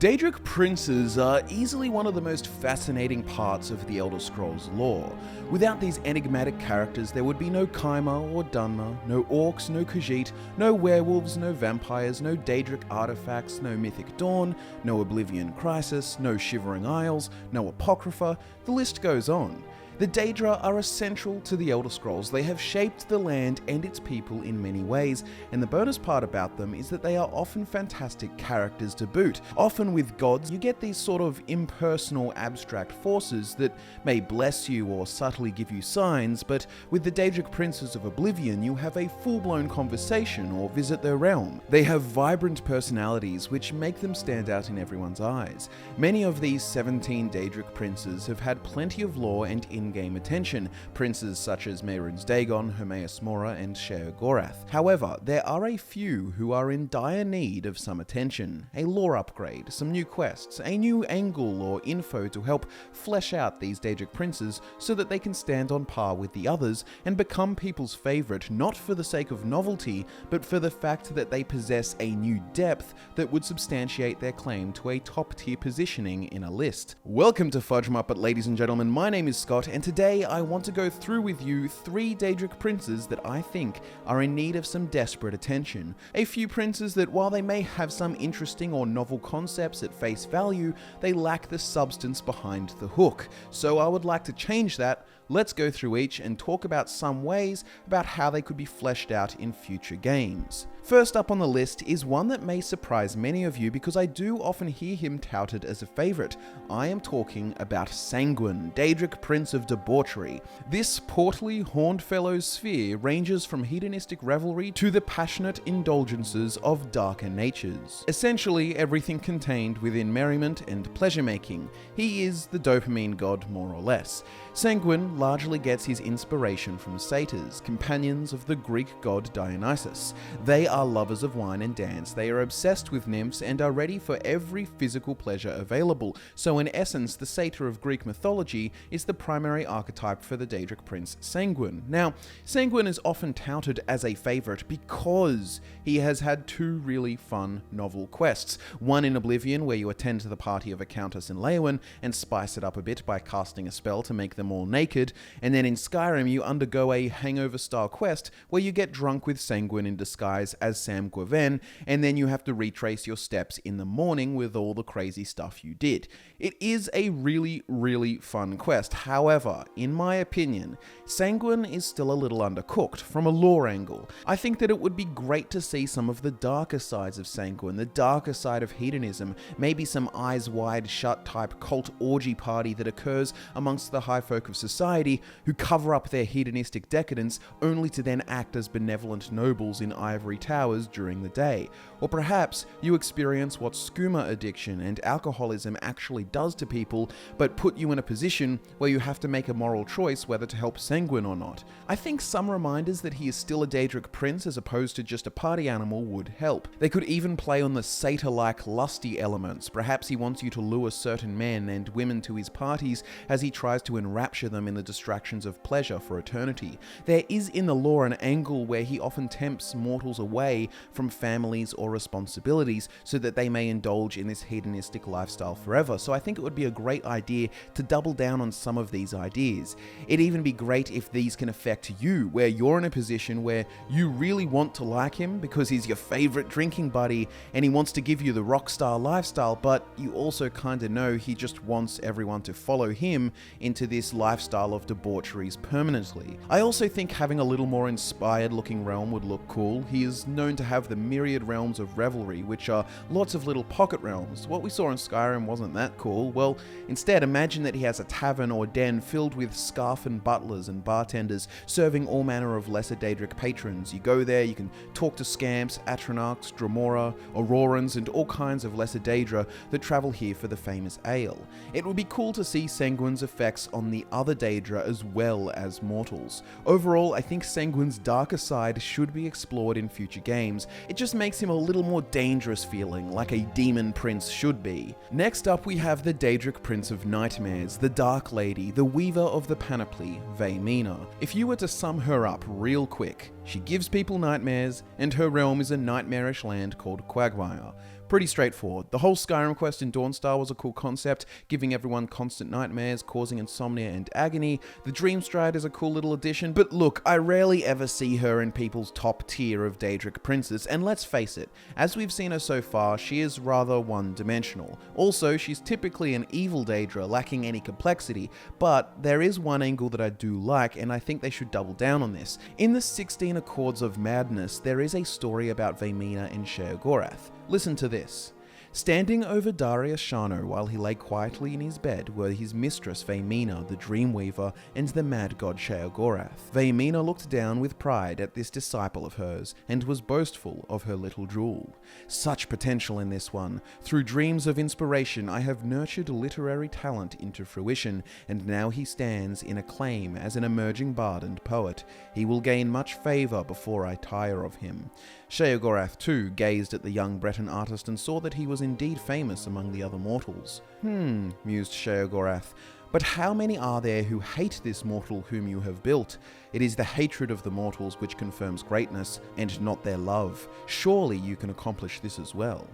Daedric princes are easily one of the most fascinating parts of the Elder Scrolls lore. Without these enigmatic characters, there would be no Kaima or Dunmer, no orcs, no Khajiit, no werewolves, no vampires, no Daedric artifacts, no Mythic Dawn, no Oblivion Crisis, no Shivering Isles, no Apocrypha, the list goes on. The Daedra are essential to the Elder Scrolls. They have shaped the land and its people in many ways, and the bonus part about them is that they are often fantastic characters to boot. Often with gods, you get these sort of impersonal, abstract forces that may bless you or subtly give you signs, but with the Daedric princes of Oblivion, you have a full-blown conversation or visit their realm. They have vibrant personalities which make them stand out in everyone's eyes. Many of these 17 Daedric princes have had plenty of lore and in-game attention, princes such as Mehrunes Dagon, Hermaeus Mora, and Shayagorath. However, there are a few who are in dire need of some attention, a lore upgrade, some new quests, a new angle or info to help flesh out these Daedric princes so that they can stand on par with the others and become people's favourite, not for the sake of novelty, but for the fact that they possess a new depth that would substantiate their claim to a top-tier positioning in a list. Welcome to Fudge Muppet, ladies and gentlemen. My name is Scott, and today I want to go through with you 3 Daedric princes that I think are in need of some desperate attention. A few princes that, while they may have some interesting or novel concepts at face value, they lack the substance behind the hook. So I would like to change that. Let's go through each and talk about some ways about how they could be fleshed out in future games. First up on the list is one that may surprise many of you because I do often hear him touted as a favourite. I am talking about Sanguine, Daedric Prince of Debauchery. This portly, horned fellow's sphere ranges from hedonistic revelry to the passionate indulgences of darker natures. Essentially everything contained within merriment and pleasure-making. He is the dopamine god, more or less. Sanguine largely gets his inspiration from satyrs, companions of the Greek god Dionysus. They are lovers of wine and dance, they are obsessed with nymphs and are ready for every physical pleasure available. So in essence, the satyr of Greek mythology is the primary archetype for the Daedric prince Sanguine. Now, Sanguine is often touted as a favourite because he has had 2 really fun novel quests. One in Oblivion, where you attend to the party of a countess in Leyawiin and spice it up a bit by casting a spell to make them all naked, and then in Skyrim you undergo a hangover-style quest where you get drunk with Sanguine in disguise as Sam Gwyven, and then you have to retrace your steps in the morning with all the crazy stuff you did. It is a really, really fun quest. However, in my opinion, Sanguine is still a little undercooked from a lore angle. I think that it would be great to see some of the darker sides of Sanguine, the darker side of hedonism, maybe some eyes wide shut type cult orgy party that occurs amongst the high folk of society who cover up their hedonistic decadence only to then act as benevolent nobles in ivory towers during the day. Or perhaps you experience what skooma addiction and alcoholism actually does to people, but put you in a position where you have to make a moral choice whether to help Sanguine or not. I think some reminders that he is still a Daedric prince as opposed to just a party animal would help. They could even play on the satyr-like lusty elements. Perhaps he wants you to lure certain men and women to his parties as he tries to enrapture them in the distractions of pleasure for eternity. There is in the lore an angle where he often tempts mortals away from families or responsibilities so that they may indulge in this hedonistic lifestyle forever. So I think it would be a great idea to double down on some of these ideas. It'd even be great if these can affect you, where you're in a position where you really want to like him because he's your favorite drinking buddy and he wants to give you the rock star lifestyle, but you also kind of know he just wants everyone to follow him into this lifestyle of debaucheries permanently. I also think having a little more inspired looking realm would look cool. He is known to have the myriad realms of revelry, which are lots of little pocket realms. What we saw in Skyrim wasn't that cool. Well, instead imagine that he has a tavern or den filled with scarfin butlers and bartenders serving all manner of lesser Daedric patrons. You go there, you can talk to scamps, atronachs, Dremora, Aurorans, and all kinds of lesser Daedra that travel here for the famous ale. It would be cool to see Sanguine's effects on the other Daedra as well as mortals. Overall, I think Sanguine's darker side should be explored in future games. It just makes him a little more dangerous feeling, like a demon prince should be. Next up we have the Daedric Prince of Nightmares, the Dark Lady, the Weaver of the Panoply, Veimina. If you were to sum her up real quick, she gives people nightmares, and her realm is a nightmarish land called Quagmire. Pretty straightforward. The whole Skyrim quest in Dawnstar was a cool concept, giving everyone constant nightmares, causing insomnia and agony. The Dreamstride is a cool little addition, but look, I rarely ever see her in people's top tier of Daedric princes, and let's face it, as we've seen her so far, she is rather one-dimensional. Also, she's typically an evil Daedra, lacking any complexity, but there is one angle that I do like, and I think they should double down on this. In the 16 Accords of Madness, there is a story about Veimina and Sheogorath. Listen to this. Standing over Darius Shano while he lay quietly in his bed were his mistress Veimina, the Dreamweaver, and the mad god Shayagorath. Veimina looked down with pride at this disciple of hers, and was boastful of her little jewel. Such potential in this one. Through dreams of inspiration, I have nurtured literary talent into fruition, and now he stands in acclaim as an emerging bard and poet. He will gain much favour before I tire of him. Shayagorath too gazed at the young Breton artist and saw that he was indeed famous among the other mortals. Mused Shayagorath, but how many are there who hate this mortal whom you have built? It is the hatred of the mortals which confirms greatness, and not their love. Surely you can accomplish this as well.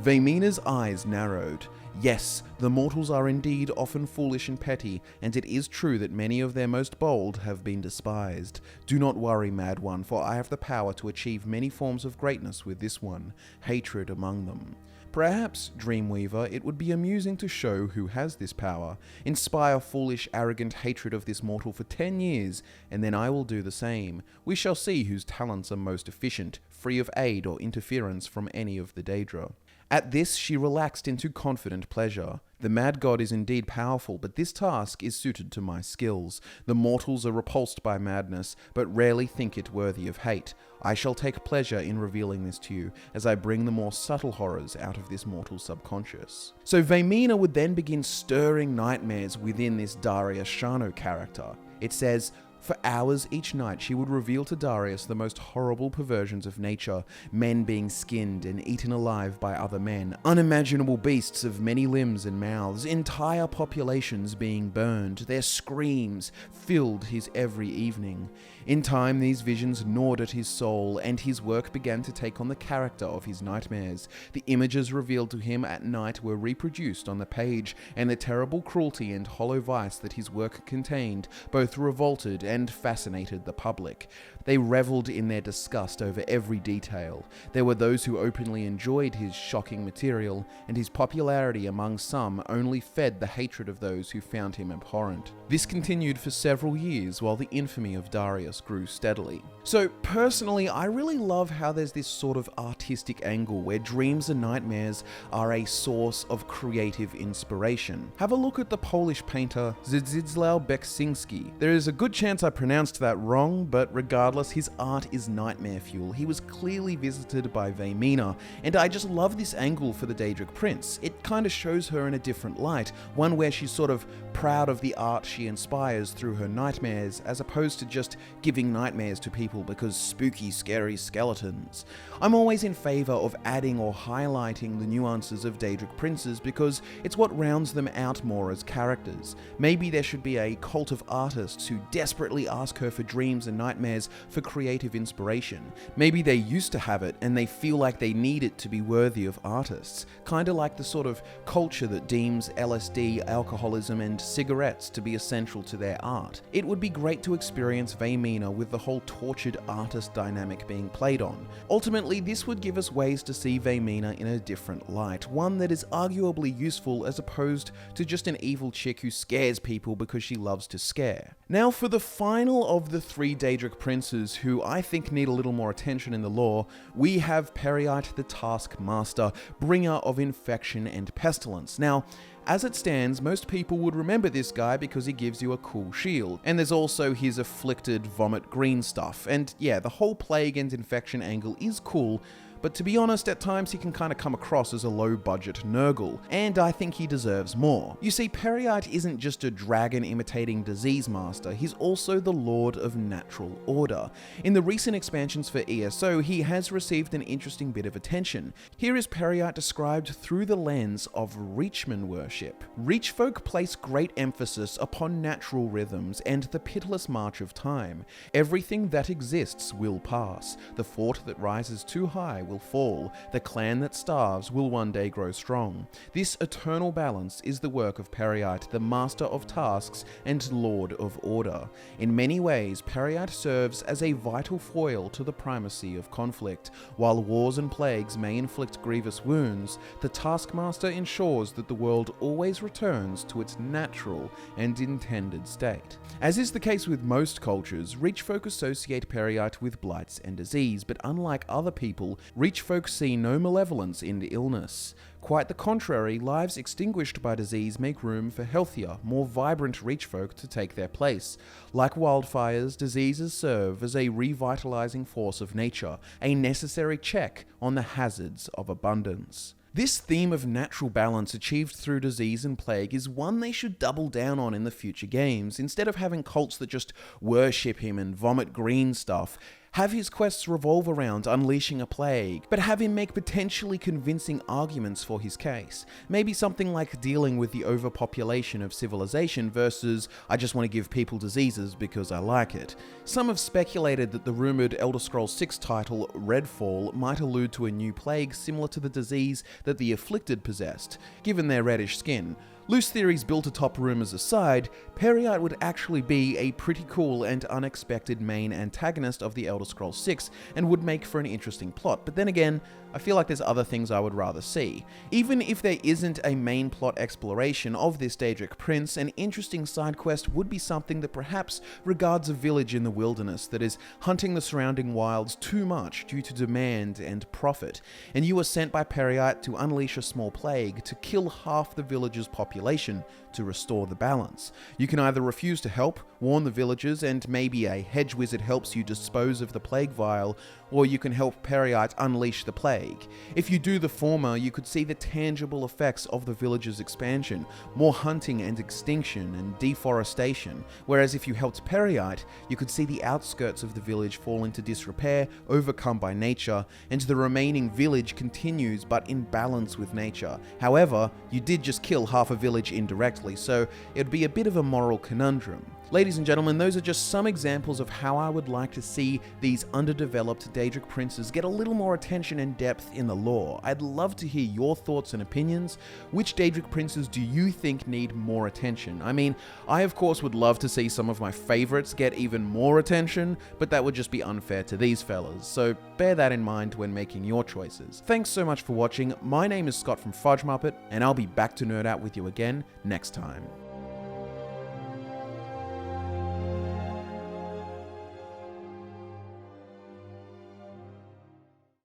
Veimina's eyes narrowed. Yes, the mortals are indeed often foolish and petty, and it is true that many of their most bold have been despised. Do not worry, mad one, for I have the power to achieve many forms of greatness with this one, hatred among them. Perhaps, Dreamweaver, it would be amusing to show who has this power. Inspire foolish, arrogant hatred of this mortal for 10 years, and then I will do the same. We shall see whose talents are most efficient, free of aid or interference from any of the Daedra. At this, she relaxed into confident pleasure. The mad god is indeed powerful, but this task is suited to my skills. The mortals are repulsed by madness, but rarely think it worthy of hate. I shall take pleasure in revealing this to you, as I bring the more subtle horrors out of this mortal subconscious. So Veimina would then begin stirring nightmares within this Darius Shano character. It says, for hours each night she would reveal to Darius the most horrible perversions of nature, men being skinned and eaten alive by other men, unimaginable beasts of many limbs and mouths, entire populations being burned. Their screams filled his every evening. In time, these visions gnawed at his soul, and his work began to take on the character of his nightmares. The images revealed to him at night were reproduced on the page, and the terrible cruelty and hollow vice that his work contained both revolted and fascinated the public. They revelled in their disgust over every detail. There were those who openly enjoyed his shocking material, and his popularity among some only fed the hatred of those who found him abhorrent. This continued for several years while the infamy of Darius grew steadily. So personally, I really love how there's this sort of artistic angle where dreams and nightmares are a source of creative inspiration. Have a look at the Polish painter Zdzisław Beksinski. There is a good chance I pronounced that wrong, but regardless, his art is nightmare fuel. He was clearly visited by Veimina, and I just love this angle for the Daedric Prince. It kind of shows her in a different light, one where she's sort of proud of the art she inspires through her nightmares, as opposed to just giving nightmares to people because spooky, scary skeletons. I'm always in favour of adding or highlighting the nuances of Daedric princes because it's what rounds them out more as characters. Maybe there should be a cult of artists who desperately ask her for dreams and nightmares for creative inspiration. Maybe they used to have it and they feel like they need it to be worthy of artists. Kinda like the sort of culture that deems LSD, alcoholism and cigarettes to be essential to their art. It would be great to experience Veimina with the whole tortured artist dynamic being played on. Ultimately, this would give us ways to see Veimina in a different light, one that is arguably useful as opposed to just an evil chick who scares people because she loves to scare. Now for the final of the 3 Daedric princes who I think need a little more attention in the lore, we have Peryite the Taskmaster, bringer of infection and pestilence. Now, as it stands, most people would remember this guy because he gives you a cool shield, and there's also his afflicted vomit green stuff, and yeah, the whole plague and infection angle is cool, but to be honest, at times he can kind of come across as a low-budget Nurgle, and I think he deserves more. You see, Peryite isn't just a dragon-imitating disease master, he's also the Lord of Natural Order. In the recent expansions for ESO, he has received an interesting bit of attention. Here is Peryite described through the lens of Reachman worship. Reach folk place great emphasis upon natural rhythms and the pitiless march of time. Everything that exists will pass. The fort that rises too high will will fall. The clan that starves will one day grow strong. This eternal balance is the work of Periite, the master of tasks and lord of order. In many ways, Periite serves as a vital foil to the primacy of conflict. While wars and plagues may inflict grievous wounds, the taskmaster ensures that the world always returns to its natural and intended state. As is the case with most cultures, Reach folk associate Periite with blights and disease, but unlike other people, Reach folk see no malevolence in illness. Quite the contrary, lives extinguished by disease make room for healthier, more vibrant Reach folk to take their place. Like wildfires, diseases serve as a revitalizing force of nature, a necessary check on the hazards of abundance. This theme of natural balance achieved through disease and plague is one they should double down on in the future games. Instead of having cults that just worship him and vomit green stuff, have his quests revolve around unleashing a plague, but have him make potentially convincing arguments for his case. Maybe something like dealing with the overpopulation of civilization versus, I just want to give people diseases because I like it. Some have speculated that the rumored Elder Scrolls 6 title, Redfall, might allude to a new plague similar to the disease that the Afflicted possessed, given their reddish skin. Loose theories built atop rumors aside, Periite would actually be a pretty cool and unexpected main antagonist of the Elder Scrolls 6 and would make for an interesting plot, but then again, I feel like there's other things I would rather see. Even if there isn't a main plot exploration of this Daedric prince, an interesting side quest would be something that perhaps regards a village in the wilderness that is hunting the surrounding wilds too much due to demand and profit, and you are sent by Periite to unleash a small plague to kill half the village's population to restore the balance. You can either refuse to help, warn the villagers, and maybe a hedge wizard helps you dispose of the plague vial, or you can help Periite unleash the plague. If you do the former, you could see the tangible effects of the village's expansion, more hunting and extinction and deforestation, whereas if you helped Periite, you could see the outskirts of the village fall into disrepair, overcome by nature, and the remaining village continues but in balance with nature. However, you did just kill half a village indirectly, so it would be a bit of a moral conundrum. Ladies and gentlemen, those are just some examples of how I would like to see these underdeveloped Daedric princes get a little more attention and depth in the lore. I'd love to hear your thoughts and opinions. Which Daedric princes do you think need more attention? I mean, I of course would love to see some of my favorites get even more attention, but that would just be unfair to these fellas, so bear that in mind when making your choices. Thanks so much for watching. My name is Scott from Fudge Muppet, and I'll be back to nerd out with you again next time.